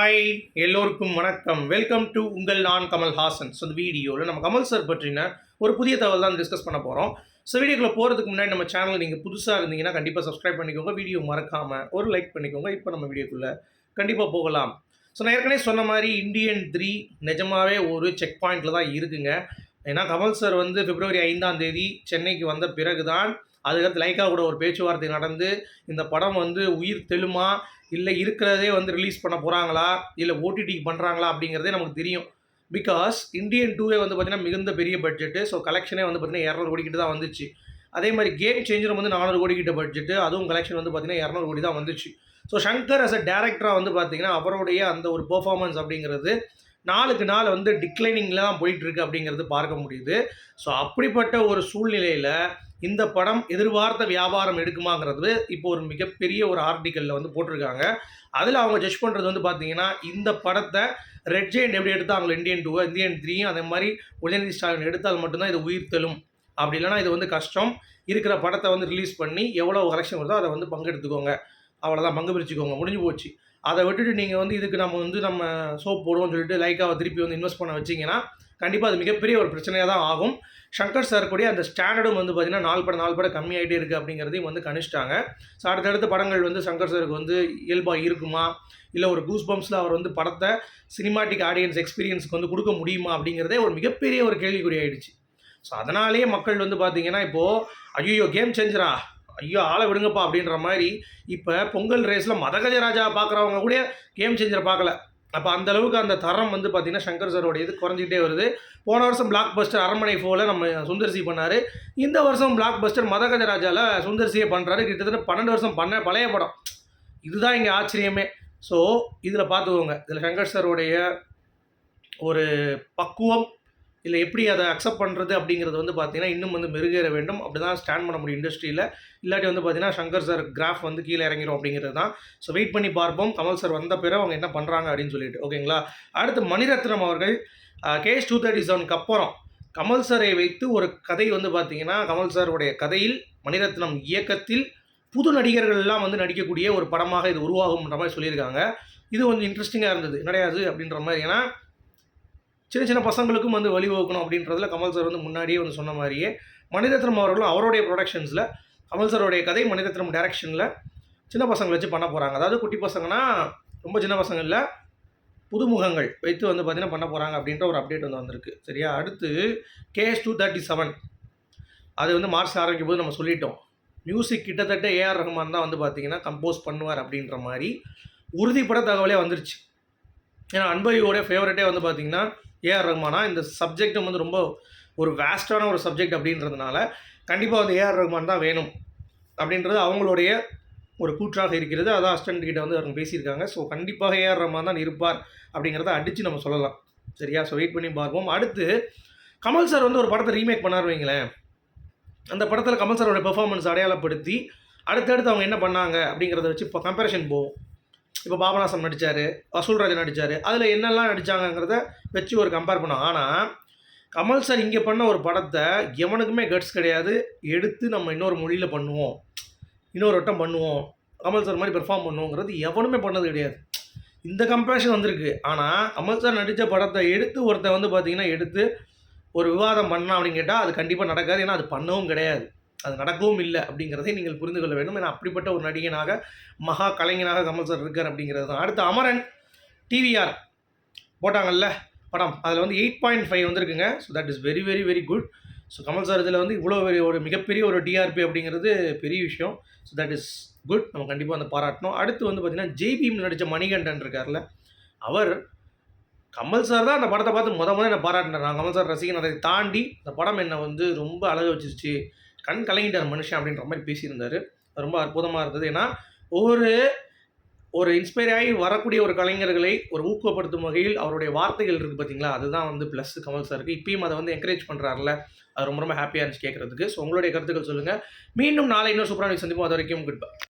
Hi, எல்லோருக்கும் வணக்கம். Welcome to உங்கள் நான் கமல் ஹாசன். ஸோ இந்த வீடியோவில் நம்ம கமல் சார் பற்றின ஒரு புதிய தகவல் தான் டிஸ்கஸ் பண்ண போகிறோம். ஸோ வீடியோக்குள்ளே போகிறதுக்கு முன்னாடி நம்ம சேனல் நீங்கள் புதுசாக இருந்தீங்கன்னா கண்டிப்பாக சப்ஸ்கிரைப் பண்ணிக்கோங்க. வீடியோ மறக்காமல் ஒரு லைக் பண்ணிக்கோங்க. இப்போ நம்ம வீடியோக்குள்ளே கண்டிப்பாக போகலாம். ஸோ நான் ஏற்கனவே சொன்ன மாதிரி இந்தியன் 3 நிஜமாகவே ஒரு செக் பாயிண்டில் தான் இருக்குங்க. ஏன்னா கமல் சார் வந்து பிப்ரவரி 5ஆம் தேதி சென்னைக்கு வந்த பிறகு தான் அதுக்கடுத்து லைக்கா கூட ஒரு பேச்சுவார்த்தை நடந்து இந்த படம் வந்து உயிர் தெழுமா இல்லை இருக்கிறதே வந்து ரிலீஸ் பண்ண போகிறாங்களா இல்லை ஓடிடிக்கு பண்ணுறாங்களா அப்படிங்கிறதே நமக்கு தெரியும். பிகாஸ் இந்தியன் 2 வந்து பார்த்திங்கன்னா மிகுந்த பெரிய பட்ஜெட்டு. ஸோ கலெக்ஷனே வந்து பார்த்திங்கன்னா 200 கோடி கிட்ட தான் வந்துச்சு. அதே மாதிரி கேம் சேஞ்சரும் வந்து 400 கோடி கிட்ட பட்ஜெட்டு, அதுவும் கலெக்ஷன் வந்து பார்த்திங்கன்னா 200 கோடி தான் வந்துச்சு. ஸோ சங்கர் அஸ் அ டேரக்டராக வந்து பார்த்திங்கன்னா அவருடைய அந்த ஒரு பெர்ஃபார்மன்ஸ் அப்படிங்கிறது நாளுக்கு நாள் வந்து டிக்ளைனிங்கில் தான் போயிட்டுருக்கு அப்படிங்கிறது பார்க்க முடியுது. ஸோ அப்படிப்பட்ட ஒரு சூழ்நிலையில் இந்த படம் எதிர்பார்த்த வியாபாரம் எடுக்குமாங்கிறது இப்போ ஒரு மிகப்பெரிய ஒரு ஆர்டிக்கலில் வந்து போட்டிருக்காங்க. அதில் அவங்க ஜட்ஜ் பண்ணுறது வந்து பார்த்தீங்கன்னா இந்த படத்தை ரெட் ஜெயண்ட் எப்படி எடுத்தாங்களோ இந்தியன் 2 இந்தியன் 3 அதே மாதிரி உதயநிதி ஸ்டாலின் எடுத்தால் மட்டும்தான் இது உயிர் தெழும். அப்படி இல்லைனா இது வந்து கஷ்டம். இருக்கிற படத்தை வந்து ரிலீஸ் பண்ணி எவ்வளோ கலெக்ஷன் வருதோ அதை வந்து பங்கெடுத்துக்கோங்க, அவ்வளோதான், பங்கு பிரிச்சுக்கோங்க, முடிஞ்சு போச்சு. அதை விட்டுட்டு நீங்கள் வந்து இதுக்கு நம்ம சோப் போடுவோம்னு சொல்லிட்டு லைக்காவை திருப்பி வந்து இன்வெஸ்ட் பண்ண வச்சிங்கன்னா கண்டிப்பாக அது மிகப்பெரிய ஒரு பிரச்சனையாக தான் ஆகும். சங்கர் சார் கூடிய அந்த ஸ்டாண்டர்டும் வந்து பார்த்திங்கன்னா நாள் படம் கம்மியாகிட்டே இருக்குது அப்படிங்கிறதையும் வந்து கணிச்சிட்டாங்க. ஸோ அடுத்தடுத்த படங்கள் வந்து சங்கர் சாருக்கு வந்து இயல்பாக இருக்குமா, இல்லை ஒரு கூஸ் பம்ப்ஸில் அவர் வந்து படத்தை சினிமாட்டிக் ஆடியன்ஸ் எக்ஸ்பீரியன்ஸுக்கு வந்து கொடுக்க முடியுமா அப்படிங்கிறதே ஒரு மிகப்பெரிய ஒரு கேள்விக்குறி ஆகிடுச்சு. ஸோ அதனாலேயே மக்கள் வந்து பார்த்திங்கன்னா இப்போது ஐயோ கேம் சேஞ்சரா, ஐயோ ஆளை விடுங்கப்பா அப்படின்ற மாதிரி இப்போ பொங்கல் ரேஸில் மதகஜராஜா பார்க்குறவங்க கூட கேம் சேஞ்சரை பார்க்கல. அப்போ அந்தளவுக்கு அந்த தரம் வந்து பார்த்திங்கன்னா சங்கர் சாரோடைய இது குறைஞ்சிக்கிட்டே வருது. போன வருஷம் பிளாக் பஸ்டர் அரண்மனை 4ல் நம்ம சுந்தர்சி பண்ணார். இந்த வருஷம் பிளாக் பஸ்டர் மதகஜராஜாவில் சுந்தர்சியை பண்ணுறாரு. கிட்டத்தட்ட 12 வருஷம் பண்ண பழைய படம். இதுதான் இங்கே ஆச்சரியமே. ஸோ இதில் பார்த்துக்கோங்க, இதில் சங்கர் சாரோடைய ஒரு பக்குவம் இல்லை எப்படி அதை அக்செப்ட் பண்ணுறது அப்படிங்கிறது வந்து பார்த்திங்கன்னா இன்னும் வந்து மெருகேற வேண்டும். அப்படி தான் ஸ்டாண்ட் பண்ண முடியும் இண்டஸ்ட்ரியில். இல்லாட்டி வந்து பார்த்திங்கன்னா சங்கர் சார் கிராஃப் வந்து கீழே இறங்கிடும் அப்படிங்கிறது தான். ஸோ வெயிட் பண்ணி பார்ப்போம் கமல் சார் வந்த பிறகு அவங்க என்ன பண்ணுறாங்க அப்படின்னு சொல்லிட்டு. ஓகேங்களா. அடுத்து மணிரத்னம் அவர்கள் கேஎஸ் 237க்கு அப்புறம் கமல் சாரை வைத்து ஒரு கதை வந்து பார்த்திங்கன்னா கமல் சாருடைய கதையில் மணிரத்னம் இயக்கத்தில் புது நடிகர்கள்லாம் வந்து நடிக்கக்கூடிய ஒரு படமாக இது உருவாகும்ன்ற மாதிரி சொல்லியிருக்காங்க. இது கொஞ்சம் இன்ட்ரெஸ்டிங்காக இருந்தது. கிடையாது அப்படின்ற மாதிரி. ஏன்னா சின்ன பசங்களுக்கும் வந்து வழிவகுக்கணும் அப்படின்றதுல கமல் சார் வந்து முன்னாடியே வந்து சொன்ன மாதிரியே மணிரத்னம் அவர்களும் அவருடைய ப்ரொடக்ஷன்ஸில் கமல் சாரோடைய கதை மணிரத்னம் டைரக்ஷனில் சின்ன பசங்களை வச்சு பண்ண போகிறாங்க. அதாவது குட்டி பசங்கன்னா ரொம்ப சின்ன பசங்க இல்லை, புதுமுகங்கள் வைத்து வந்து பார்த்திங்கன்னா பண்ண போகிறாங்க அப்படின்ற ஒரு அப்டேட் வந்து வந்திருக்கு. சரியா. அடுத்து கேஎஸ் 237 அது வந்து மார்ச் ஆரம்பிக்கும் போது நம்ம சொல்லிட்டோம். மியூசிக் கிட்டத்தட்ட ஏஆர் ரஹ்மான் தான் வந்து பார்த்திங்கன்னா கம்போஸ் பண்ணுவார் அப்படின்ற மாதிரி உறுதிப்பட தகவலே வந்துருச்சு. ஏன்னா அன்பரியோடைய ஃபேவரட்டே வந்து பார்த்திங்கன்னா ஏஆர் ரஹ்மானா. இந்த சப்ஜெக்டும் வந்து ரொம்ப ஒரு வேஸ்டான ஒரு சப்ஜெக்ட் அப்படின்றதுனால கண்டிப்பாக வந்து ஏஆர் ரஹ்மான் தான் வேணும் அப்படின்றது அவங்களுடைய ஒரு கூற்றாக இருக்கிறது. அதான் அசிஸ்டன்ட் கிட்ட வந்து அவங்க பேசியிருக்காங்க. ஸோ கண்டிப்பாக ஏஆர் ரஹ்மான் தான் இருப்பார் அப்படிங்கிறத அடித்து நம்ம சொல்லலாம். சரியா. ஸோ வெயிட் பண்ணி பார்ப்போம். அடுத்து கமல் சார் வந்து ஒரு படத்தை ரீமேக் பண்ணார் வைங்களேன். அந்த படத்தில் கமல் சாரோட பெர்ஃபார்மன்ஸ் அடையாளப்படுத்தி அடுத்தடுத்து அவங்க என்ன பண்ணாங்க அப்படிங்கிறத வச்சு இப்போ கம்பேரிஷன் போகும். இப்போ பாபநாசம் நடித்தார், வசூல்ராஜ் நடித்தார், அதில் என்னெல்லாம் நடித்தாங்கங்கிறத வச்சு ஒரு கம்பேர் பண்ணோம். ஆனால் கமல் சார் இங்கே பண்ண ஒரு படத்தை எவனுக்குமே கட்ஸ் கிடையாது. எடுத்து நம்ம இன்னொரு மொழியில் பண்ணுவோம், இன்னொரு வட்டம் பண்ணுவோம், கமல் சார் மாதிரி பெர்ஃபார்ம் பண்ணுவோங்கிறது எவனுமே பண்ணது கிடையாது. இந்த கம்பேரிஷன் வந்திருக்கு. ஆனால் கமல் சார் நடித்த படத்தை எடுத்து ஒருத்தன் வந்து பார்த்திங்கன்னா எடுத்து ஒரு விவாதம் பண்ணலாம் அப்படின்னு கேட்டால் அது கண்டிப்பாக நடக்காது. ஏன்னா அது பண்ணவும் கிடையாது, அது நடக்கவும் இல்லை அப்படிங்கிறதை நீங்கள் புரிந்து கொள்ள வேண்டும். ஏன்னா அப்படிப்பட்ட ஒரு நடிகனாக மகா கலைஞனாக கமல் சார் இருக்கார் அப்படிங்கிறது தான். அடுத்து அமரன் டிவிஆர் போட்டாங்கல்ல படம், அதில் வந்து 8.5 வந்துருக்குங்க. So that is very very very good. So Kamal sir இதில் வந்து இவ்வளோ ஒரு மிகப்பெரிய ஒரு டிஆர்பி அப்படிங்கிறது பெரிய விஷயம். So that is good. நம்ம கண்டிப்பாக வந்து பாராட்டணும். அடுத்து வந்து பார்த்திங்கன்னா ஜெய்பீம் நடித்த மணிகண்டன் இருக்கார்ல, அவர் கமல் சார் தான் அந்த படத்தை பார்த்து முதல்ல என்னை பாராட்டினார். நான் கமல் சார் ரசிகன். அதை தாண்டி இந்த படம் என்னை வந்து ரொம்ப அழக வச்சிருச்சு, கண் கலங்கிட்டார் மனுஷன் அப்படின்ற மாதிரி பேசியிருந்தார். ரொம்ப அற்புதமாக இருந்தது. ஏன்னா ஒரு இன்ஸ்பயர் ஆகி வரக்கூடிய ஒரு கலைஞர்களை ஒரு ஊக்கப்படுத்தும் வகையில் அவருடைய வார்த்தைகள் இருக்குது பார்த்தீங்களா, அதுதான் வந்து ப்ளஸ் கமல் சாருக்கு. இப்பயும் அதை வந்து என்கரேஜ் பண்ணுறாருல, அது ரொம்ப ரொம்ப ஹாப்பியாக இருந்துச்சு கேட்குறதுக்கு. ஸோ உங்களுடைய கருத்துக்கள் சொல்லுங்கள். மீண்டும் நாளை இன்னும் சூப்பராக சந்திப்போம். அது வரைக்கும் குட் பை.